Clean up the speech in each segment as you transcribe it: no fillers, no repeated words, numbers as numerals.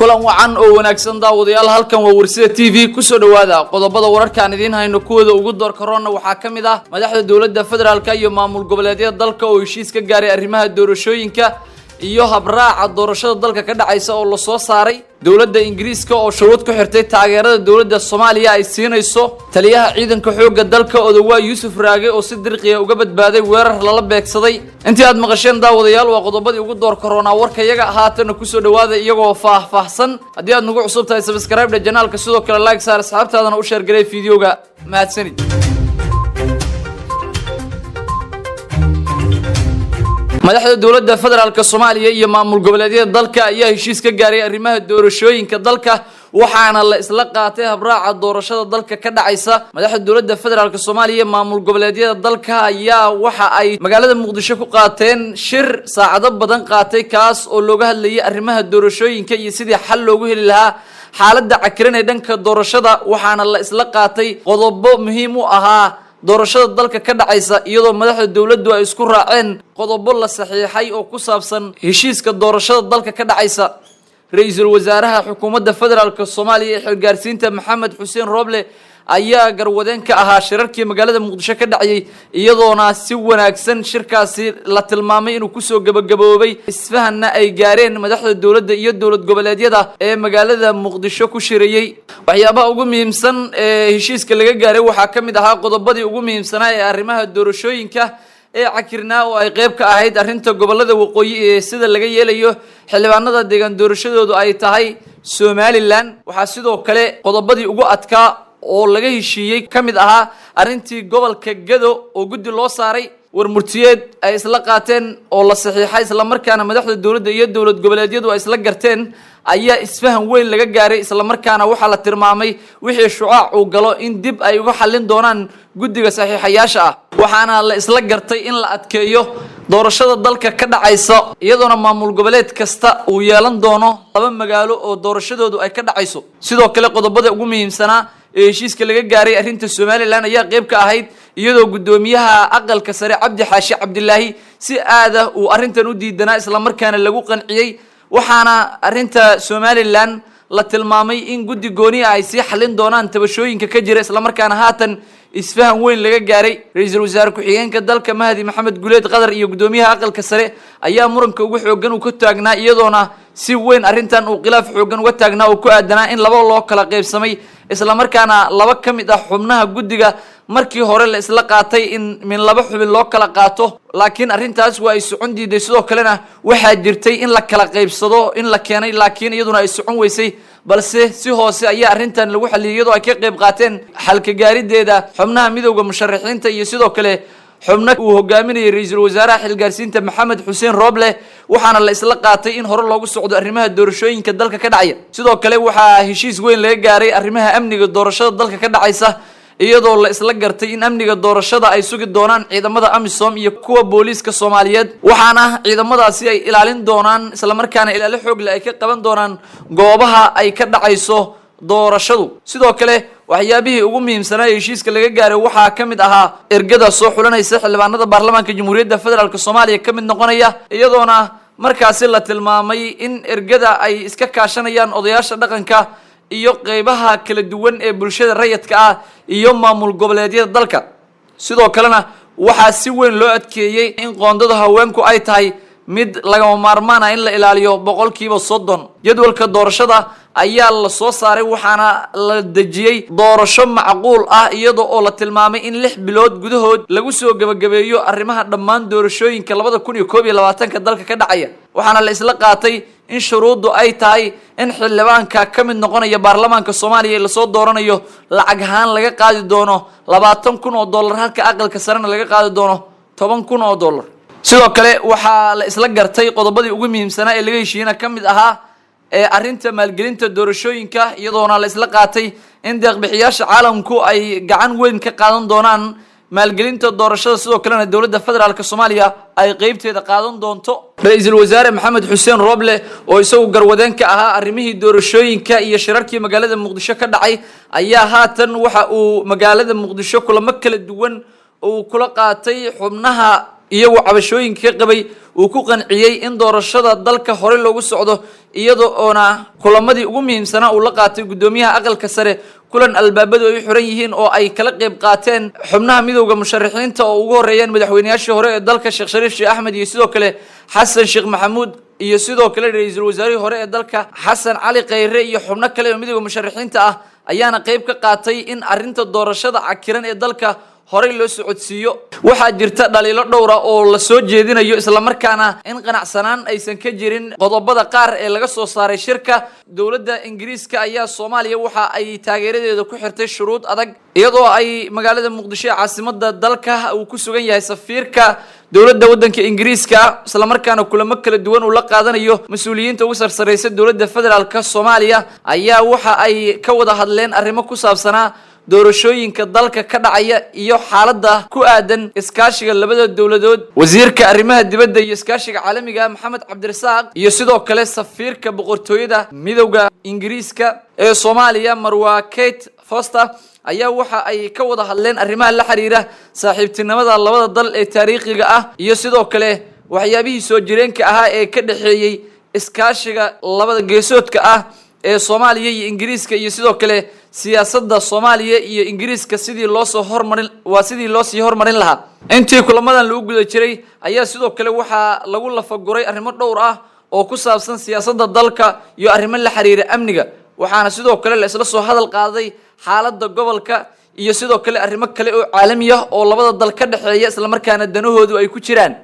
kulan wacan oo wanaagsan daawadayaal halkan waa Warsida TV ku soo dhawaada qodobada wararka aan idin hayno kuwada ugu door corona waxa kamid ah madaxda dawladda federaalka iyo maamul goboleedyada dalka oo heshiis ka gaaray arrimaha doorashooyinka iyo habraaca doorashada dalka ka dhacaysa oo la soo saaray dawladda Ingiriiska oo shuruud ku xirtay taageerada dawladda Soomaaliya ay siinayso taliyaha ciidanka xoogga dalka Odawa Yuusuf Raage oo si dirqiya uga badbaaday weerar lala beegsaday intii aad maqasheen daawadayaal waa qodobadii ugu door corona warka iyaga haatan ku soo dhawaada iyagoo faahfaahsan haddii aad nagu cusub tahay subscribe channelka sidoo kale like saar asxaabtaadana u share gareey fiidiyoga mahadsanid madaxda dawladda federaalka Soomaaliya iyo maamul goboleedyada dalka ayaa heshiis ka gaaray arrimaha doorashooyinka dalka waxaana la isla qaatay habraaca doorashada dalka ka dhacaysa madaxda dawladda federaalka Soomaaliya maamul goboleedyada dalka ayaa waxa ay magaalada Muqdisho ku qaateen shir saacado badan qaatay kaas oo looga hadlayay arrimaha doorashooyinka iyo sidii xal loogu heli lahaa xaaladda cakiran ee dhanka doorashada waxaana la isla qaatay qodobo muhiim u ahaa doorashada dalka ka dhacaysa iyadoo madaxda dawladdu ay isku raaceen qodobo la saxiixay oo ku saabsan heshiiska doorashada dalka ka dhacaysa ra'iisul wasaaraha xukuumadda federaalka Soomaaliya ee xilgaarsiinta Maxamed Xuseen Roble ayaa garwadeen ka ahaa shirarkii magaalada Muqdisho ka dhacay iyadoona si wanaagsan shirkaasi la tilmaamay inuu ku soo gabagaboobay isfahanna ay gaareen madaxda dawladda iyo dawlad goboleedyada ee magaalada Muqdisho ku shirayay waxyaabaha ugu muhiimsan ee heshiiska laga gaaray waxa kamid ahaa qodobadii ugu muhiimsanaa ee arrimaha doorashooyinka ee cakirnaa oo ay qayb ka ahayd arrinta gobolada waqooyi ee sida laga yeelayo xildhibaanada deegaan doorashadoodu ay tahay Somaliland waxa sidoo kale qodobadii ugu adkaa oo laga heshiiyay kamid ahaa arrintii gobolka Gado oo guddi loo saaray war murtiyeed ay isla qaateen oo la saxiixay isla markaana madaxda dawladda iyo dawlad goboleedyadu ay isla garteen ayaa isfahan weyn laga gaaray isla markaana waxa la tilmaamay wixii shucaac uu galo in dib ay uga xalin doonaan guddiga saxiixayaasha ah waxaana la isla gartay in la adkeeyo doorashada dalka ka dhacaysa iyadoona maamul goboleed kasta uu yeelan doono laba magaalo oo doorashadoodu ay ka dhacayso sidoo kale qodobada ugu muhiimsanaa ee heshiiska laga gaaray arrinta Somaliland ayaa qayb ka ahayd iyadoo gudoomiyaha aqalka sare Cabdi Xaashi Cabdilaahi si aad ah uu arrintan u diidanaa isla markaana lagu qanciyay waxaana arrinta Somaliland la tilmaamay in guddi gooni ay si xalin doonaan tabashooyinka ka jira isla markaana haatan isfahan weyn laga gaaray ra'iisul wasaare ku-xigeenka dalka Mahdi Maxamed Guleed Qadar iyo gudoomiyaha aqalka sare ayaa muranka ugu xoogan uu ka taagnaa iyadoona si weyn arrintan uu khilaaf xoogan uga taagnaa oo ku aadanaa in laba loo kala qaybsamay isla markaana laba kamid ah xubnaha guddiga markii hore la isla qaatay in min laba xubin loo kala qaato laakiin arrintaas waa ay socon diiday sidoo kalena waxa jirtay in la kala qaybsado in la keenay laakiin iyaduna ay socon weysay balse si hoose ayaa arrintan lagu xaliyay iyadoo ay ka qayb qaateen xalka gaarideeda xubnaha midowga musharaxiinta iyo sidoo kale xubna uu hogaaminayay ra'iisul wasaaraha xilgaarsiinta Maxamed Xuseen Roble waxaana la isla qaatay in hore loogu socdo arrimaha doorashooyinka dalka ka dhacaya sidoo kale waxa heshiis weyn laga gaaray arrimaha amniga doorashada dalka ka dhacaysa iyadoo la isla gartay in amniga doorashada ay sugi doonaan ciidamada AMISOM iyo kuwa booliiska Soomaaliyeed waxaana ciidamadaasi ay ilaalin doonaan isla markaana ilaalo xoog leh ay ka qaban doonaan goobaha ay ka dhacayso doorashadu sidoo kale waxyaabihii ugu muhiimsanaa ee heshiiska laga gaaray waxa kamid ahaa ergada soo xulanaysa xildhibaanada baarlamaanka Jamhuuriyadda Federaalka Soomaaliya kamid noqonaya iyadoona markaasi la tilmaamay in ergada ay iska kaashanayaan odayaasha dhaqanka iyo qaybaha kala duwan ee bulshada rayidka ah iyo maamul goboleedyada dalka sidoo kalena waxa si weyn loo adkeeyay in qoondada haweenku ay tahay mid laga maarmaan ah in la ilaaliyo 30% jadwalka doorashada ayaa la soo saaray waxaana la dejiyay doorasho macquul ah iyadoo oo la tilmaamay in 6 bilood gudahood lagu soo gabagabeeyo arrimaha dhammaan doorashooyinka 2021 dalka ka dhacaya waxaana la isla qaatay in shuruudu ay tahay in xildhibaanka kamid noqonaya baarlamaanka Soomaaliya la soo dooranayo lacag ahaan laga qaadi doono $20,000 halka aqalka sarena laga qaadi doono $10,000 sidoo kale waxa la isla gartay qodobadii ugu muhiimsanaa ee laga heshiiyay kamid ahaa ee arrinta maalgelinta doorashooyinka iyadoona la isla qaatay in deeq bixiyaasha caalamku ay gacan weyn ka qaadan doonaan maalgelinta doorashada sidoo kalena dawladda federaalka Soomaaliya ay qaybteeda qaadan doonto ra'iisul wasaare Maxamed Xuseen Roble oo isagu garwadeen ka ahaa arrimihii doorashooyinka iyo shirarkii magaalada Muqdisho ka dhacay ayaa haatan waxa uu magaalada Muqdisho kulamo kala duwan oo kula qaatay xubnaha iyagoo cabashooyinka qabay uu ku qanciyay in doorashada dalka hore loogu socdo iyadoo oona kulamadii ugu muhiimsanaa uu la qaatay gudoomiyaha aqalka sare kulan albaabadu ay xiran yihiin oo ay kala qayb qaateen xubnaha midowga musharaxiinta oo ugu horeeyeen madaxweynayaashii hore ee dalka Sheekh Shariif Sheekh Axmed iyo sidoo kale Xasan Sheekh Maxamuud iyo sidoo kale ra'iisul wasaarihii hore ee dalka Xasan Cali Khayre iyo xubno kale oo midowga musharaxiinta ah ayaana qayb ka qaatay in arinta doorashada cakiran ee dalka horey loo socodsiiyo waxa jirta dhaliilo dhowr ah oo la soo jeedinayo isla markaana in qanacsanaan aysan ka jirin qodobada qaar ee laga soo saaray shirka dawladda Ingiriiska ayaa Soomaaliya waxa ay taageeradeeda ku xirtay shuruud adag iyadoo ay magaalada Muqdisho ee caasimadda dalka uu ku sugan yahay safiirka dawladda waddanka Ingiriiska isla markaana kulamo kala duwan uu la qaadanayo mas'uuliyiinta ugu sarsareysa dawladda federaalka Soomaaliya ayaa waxa ay ka wada hadleen arrimo ku saabsanaa doorashooyinka dalka ka dhacaya iyo xaaladda ku aadan iskaashiga labada dawladood wasiirka arrimaha dibadda iyo iskaashiga caalamiga Maxamed Cabdirasaaq iyo sidoo kale safiirka boqortooyada midowga Ingiriiska ee Soomaaliya Marwa Kate Foster ayaa waxa ay ka wada hadleen arrimaha la xiriira saaxiibtinimada labada dal ee taariikhiga ah iyo sidoo kale waxyaabihii soo jireenka ahaa ee ka dhaxeeyay iskaashiga labada geesoodka ah ee Soomaaliya iyo Ingiriiska iyo sidoo kale siyaasadda Soomaaliya iyo Ingiriiska sidii loo sii hormarin lahaa intii kulamadan lagu guda jiray ayaa sidoo kale waxa lagu lafaguray arrimo dhowr ah oo ku saabsan siyaasadda dalka iyo arrimo la xiriira amniga waxaana sidoo kale la isla soo hadal qaaday xaaladda gobolka iyo sidoo kale arrimo kale oo caalami ah oo labada dal ka dhaxeeya isla markaana danahoodu ay ku jiraan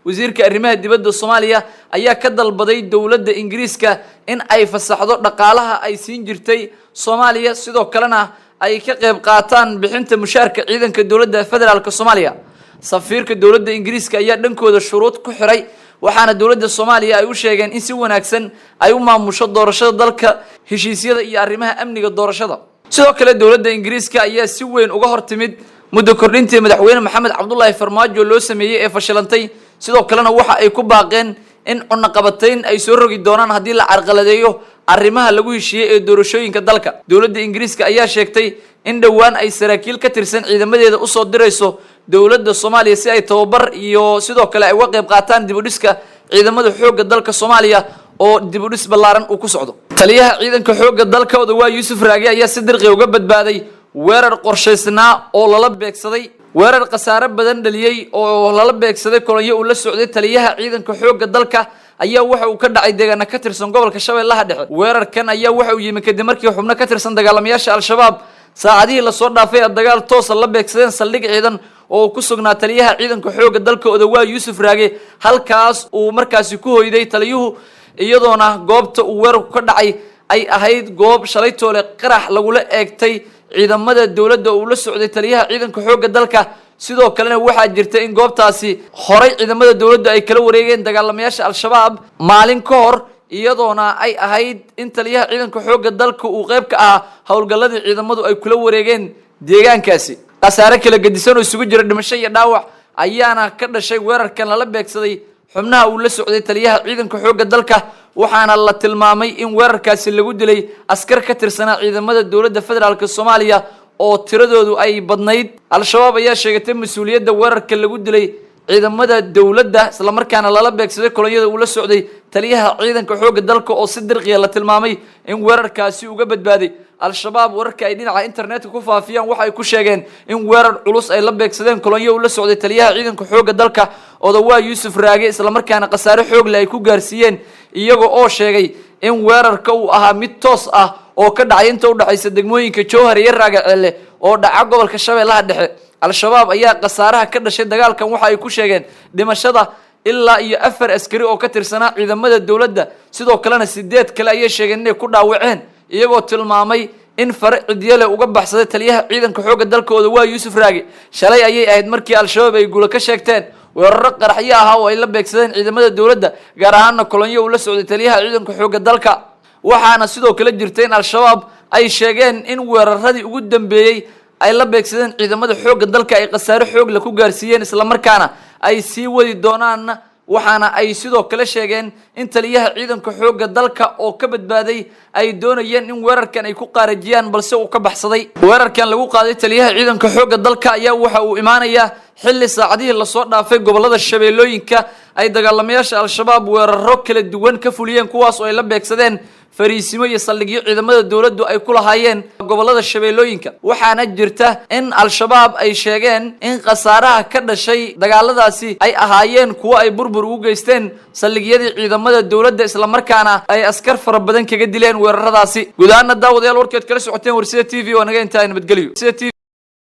wasiirka arrimaha dibadda Soomaaliya ayaa ka dalbaday dawladda Ingiriiska in ay fasaxdo dhaqaalaha ay siin jirtay Soomaaliya sidoo kalena ay ka qayb qaataan bixinta mushaarka ciidanka dawladda federaalka Soomaaliya safiirka dawladda Ingiriiska ayaa dhankooda shuruud ku xiray waxaana dawladda Soomaaliya ay u sheegeen in si wanaagsan ay u maamusho doorashada dalka heshiisyada iyo arrimaha amniga doorashada sidoo kale dawladda Ingiriiska ayaa si weyn uga hortimid muddo kordhintii madaxweyne Maxamed Cabdullaahi Farmaajo loo sameeyay ee fashilantay sidoo kalena waxa ay ku baaqeen in cunaqabatayn ay soo rogi doonaan haddii la carqaladeeyo arrimaha lagu heshiiyay ee doorashooyinka dalka dawladda Ingiriiska ayaa sheegtay in dhawaan ay saraakiil ka tirsan ciidamadeeda u soo dirayso dawladda Soomaaliya si ay tababar iyo sidoo kale ay uga qayb qaataan dib u dhiska ciidamada xoogga dalka Soomaaliya oo dib u dhis ballaaran uu ku socdo taliyaha ciidanka xoogga dalka Odawaa Yuusuf Raagi ayaa si dirqi uga badbaaday weerar qorshaysnaa oo lala beegsaday weerar qasaare badan dhaliyay oo lala beegsaday kolonyo uu la socday taliyaha ciidanka xoogga dalka ayaa waxa uu ka dhacay deegaana ka tirsan gobolka Shabeellaha Dhexe weerarkan ayaa waxa uu yimid kadib markii xubno ka tirsan dagaalamayaasha Al-Shabaab saacadihii la soo dhaafay dagaal toos ah la beegsadeen saldhig ciidan oo ku sugnaa taliyaha ciidanka xoogga dalka Odawaa Yuusuf Raagi halkaas uu markaasi ku hoyday taliyuhu iyadoona goobta uu weerarku ka dhacay ay ahayd goob shalay toole qarax lagu la eegtay ciidamada dawladda uu la socday taliyaha ciidanka xoogga dalka sidoo kalena waxa jirta in goobtaasi horay ciidamada dawladda ay kala wareegeen dagaalamayaasha Al-Shabaab maalin ka hor iyadoona ay ahayd in taliyaha ciidanka xoogga dalka uu qayb ka ah howlgalladii ciidamadu ay kula wareegeen deegaankaasi qasaare kala gedisan oo isugu jira dhimasho iyo dhaawac ayaana ka dhashay weerarkan lala beegsaday xubnaha uu la socday taliyaha ciidanka xoogga dalka waxaana la tilmaamay in weerarkaasi lagu dilay askar ka tirsanaa ciidamada dawladda federaalka Soomaaliya oo tiradoodu ay badnayd Al-Shabaab ayaa sheegatay mas'uuliyadda weerarka lagu dilay ciidamada dawladda isla markaana lala beegsaday kolonyada uu la socday taliyaha ciidanka xoogga dalka oo si dirqiya la tilmaamay in weerarkaasi uga badbaaday Al-Shabaab wararka ay dhinaca internetka ku faafiyaan waxa ay ku sheegeen in weerar culus ay la beegsadeen kolonyo uu la socday taliyaha ciidanka xoogga dalka Odawaa Yuusuf Raagi isla markaana qasaare xoog leh ay ku gaarsiiyeen iyaga oo sheegay in weerarka uu ahaa mid toos ah oo ka dhacay inta u dhaxaysa degmooyinka Jowhar iyo Raagaceelle oo dhaca gobolka Shabeellaha Dhexe Al-Shabaab ayaa qasaaraha ka dhashay dagaalkan waxa ay ku sheegeen dhimashada ilaa iyo 4 askari oo ka tirsanaa ciidamada dawladda sidoo kalena 8 kale ayay sheegeen inay ku dhaawaceen iyagoo tilmaamay in Fariin uga baxsaday taliyaha ciidanka xoogga dalka Odawaa Yuusuf Raagi shalay ayay ahayd markii Al-Shabaab ay guul ka sheegteen weerar qaraxyo ah oo ay la beegsadeen ciidamada dawladda gaar ahaan kolonyo uu la socday taliyaha ciidanka xoogga dalka waxaana sidoo kale jirtay in Al-Shabaab ay sheegeen in weeraradii ugu dambeeyay ay la beegsadeen ciidamada xoogga dalka ay qasaare xoog la ku gaarsiiyeen isla markaana ay sii wadi doonaan waxaana ay sidoo kale sheegeen in taliyaha ciidanka xoogga dalka oo ka badbaaday ay doonayeen in weerarkan ay ku qaarajiyaan balse uu ka baxsaday weerarkan lagu qaaday taliyaha ciidanka xoogga dalka ayaa waxa uu imaanayaa xilli saacadihii la soo dhaafay gobolada shabeellooyinka ay dagaalamayaasha al-shabaab weeraro kala duwan ka fuliyeen kuwaas oo ay la beegsadeen fariisimo iyo saldhigyo ciidamada dawladdu ay ku lahaayeen gobolada shabeellooyinka waxaana jirta in al-shabaab ay sheegeen in khasaaraha ka dhashay dagaaladaasi ay ahaayeen kuwo ay burbur ugu geysteen saldhigyadii ciidamada dawladda isla markaana ay askar fara badan kaga dileen weeraradaasi guud ahaan daawadayaal warkeed kala socoteen warsida TV oo naga intaa nabadgeliyo.